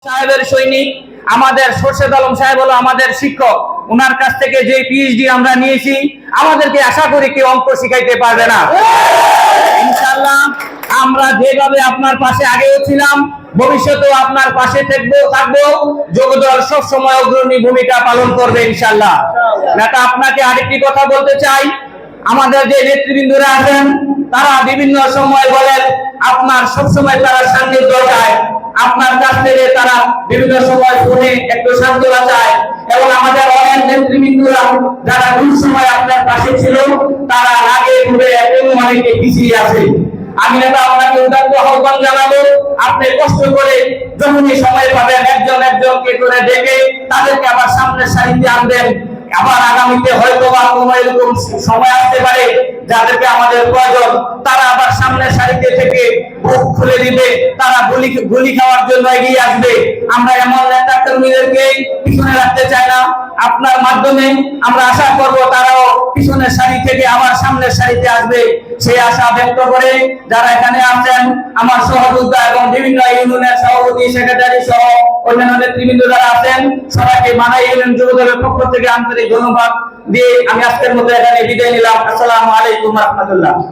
সাহেবের সৈনিক আমাদের খোরশেদ আলম সাহেব হলো আমাদের শিক্ষক। ওনার কাছ থেকে যে পিএইচডি আমরা নিয়েছি, আমাদেরকে আশা করি কেউ অঙ্ক শিখাইতে পারবে না। ইনশাআল্লাহ আমরা যেভাবে আপনার পাশে আগেও ছিলাম, ভবিষ্যতেও আপনার পাশে থাকবো। যোগদল সব সময় অগ্রণী ভূমিকা পালন করবে ইনশাআল্লাহ। নেতা, আপনাকে আরেকটি কথা বলতে চাই, আমাদের যে নেতৃবৃন্দরা আছেন তারা বিভিন্ন সময় বলেন আপনার সবসময় তারা সান্নিধ্য চায়, আপনার কাছ থেকে তারা বিভিন্ন সময় ফোনে একটু সান্ত্বনা চায়, এবং আমাদের অনেক নেতৃবৃন্দরা যারা কোন সময় আপনার পাশে ছিল তারা আগে ঘুরে এখন অনেকে পিছিয়ে আছে। আমি নেতা আপনাকে উদাত্ত আহ্বান জানাবো, আপনি কষ্ট করে যখনই সময় পাবেন একজনকে করে ডেকে তাদেরকে আবার সামনের সারিতে আনবেন। আবার আগামীতে হয়তো বা কোনো এরকম সময় আসতে পারে যাদেরকে আমাদের প্রয়োজন, তারা আবার সামনের সারিতে থেকে বুক খুলে দিবে, তারা গুলি খাওয়ার জন্য এগিয়ে আসবে। আমরা এমন নেতা কর্মীদেরকে পিছনে রাখতে চাই না। আপনার মাধ্যমে আমরা আশা করব তারাও পিছনের সারি থেকে আবার সামনের সারিতে আসবে, সেই আশা ব্যক্ত করে যারা এখানে আছেন আমার সহযোদ্ধা এবং বিভিন্ন ইউনিয়নের সভাপতি সেক্রেটারি সহ অন্যান্য নেতৃবৃন্দ যারা আছেন, সবাইকে মানাই ইউনিয়ন যুবদলের পক্ষ থেকে আন্তরিক ধন্যবাদ দিয়ে আমি আজকের মতো এখানে বিদায় নিলাম। আসসালামু আলাইকুম ওয়া রাহমাতুল্লাহ।